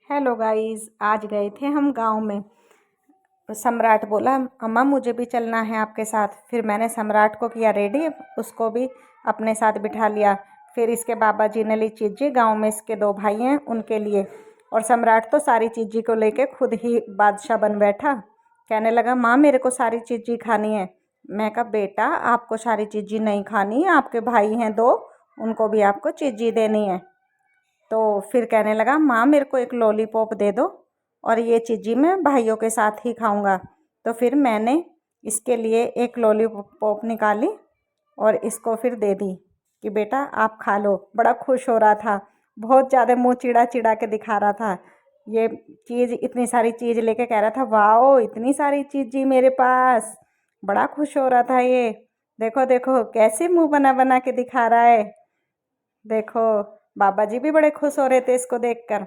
Hello guys, आज गए थे हम गांव में। तो सम्राट बोला अम्मा मुझे भी चलना है आपके साथ। फिर मैंने सम्राट को किया रेडी, उसको भी अपने साथ बिठा लिया। फिर इसके बाबा जी ने ली चीज़ी, गांव में इसके दो भाई हैं उनके लिए। और सम्राट तो सारी चीज़ी को लेके खुद ही बादशाह बन बैठा। कहने लगा माँ मेरे को सारी चीज़ी खानी है। मैं कहा बेटा आपको सारी चीज़ी नहीं खानी, आपके भाई हैं दो, उनको भी आपको चीज़ी देनी है। तो फिर कहने लगा माँ मेरे को एक लॉलीपॉप दे दो और ये चीज़ी मैं भाइयों के साथ ही खाऊंगा। तो फिर मैंने इसके लिए एक लॉलीपॉप निकाली और इसको फिर दे दी कि बेटा आप खा लो। बड़ा खुश हो रहा था, बहुत ज़्यादा मुंह चिड़ा चिड़ा के दिखा रहा था। ये चीज़ इतनी सारी चीज़ लेके कह रहा था वाओ इतनी सारी चीज़ मेरे पास। बड़ा खुश हो रहा था ये। देखो देखो कैसे मुंह बना बना के दिखा रहा है। देखो बाबा जी भी बड़े खुश हो रहे थे इसको देखकर।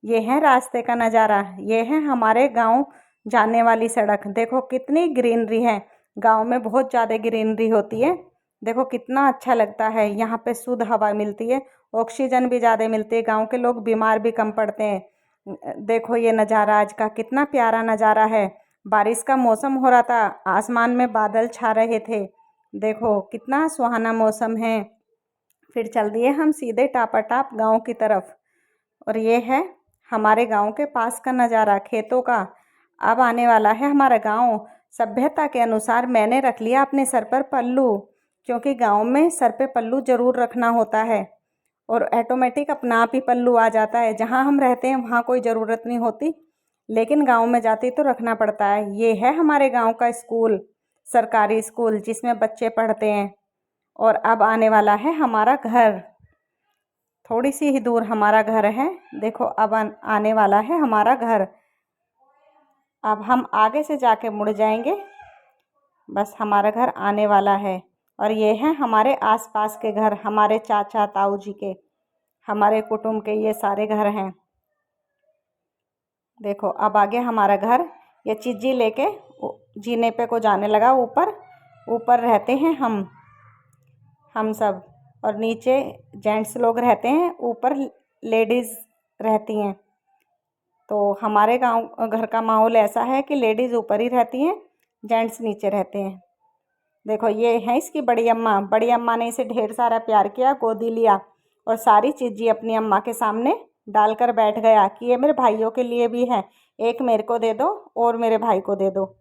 ये है रास्ते का नज़ारा, ये है हमारे गांव जाने वाली सड़क। देखो कितनी ग्रीनरी है, गांव में बहुत ज़्यादा ग्रीनरी होती है। देखो कितना अच्छा लगता है, यहाँ पे शुद्ध हवा मिलती है, ऑक्सीजन भी ज़्यादा मिलती है, गांव के लोग बीमार भी कम पड़ते हैं। देखो ये नज़ारा आज का कितना प्यारा नज़ारा है। बारिश का मौसम हो रहा था, आसमान में बादल छा रहे थे। देखो कितना सुहाना मौसम है। फिर चल दिए हम सीधे टापाटाप गांव की तरफ। और ये है हमारे गांव के पास का नज़ारा खेतों का। अब आने वाला है हमारा गांव। सभ्यता के अनुसार मैंने रख लिया अपने सर पर पल्लू, क्योंकि गांव में सर पे पल्लू ज़रूर रखना होता है और ऑटोमेटिक अपना आप ही पल्लू आ जाता है। जहां हम रहते हैं वहां कोई ज़रूरत नहीं होती, लेकिन गांव में जाती तो रखना पड़ता है। ये है हमारे गांव का स्कूल, सरकारी स्कूल जिसमें बच्चे पढ़ते हैं। और अब आने वाला है हमारा घर, थोड़ी सी ही दूर हमारा घर है। देखो अब आने वाला है हमारा घर। अब हम आगे से जाके मुड़ जाएंगे, बस हमारा घर आने वाला है। और ये है हमारे आसपास के घर, हमारे चाचा ताऊ जी के, हमारे कुटुंब के ये सारे घर हैं। देखो अब आगे हमारा घर। ये चीज़ी लेके जीने पे को जाने लगा ऊपर। ऊपर रहते हैं हम सब, और नीचे जेंट्स लोग रहते हैं, ऊपर लेडीज़ रहती हैं। तो हमारे गांव घर का माहौल ऐसा है कि लेडीज़ ऊपर ही रहती हैं, जेंट्स नीचे रहते हैं। देखो ये है इसकी बड़ी अम्मा। बड़ी अम्मा ने इसे ढेर सारा प्यार किया, गोदी लिया और सारी चीज़ें अपनी अम्मा के सामने डालकर बैठ गया कि ये मेरे भाइयों के लिए भी है, एक मेरे को दे दो और मेरे भाई को दे दो।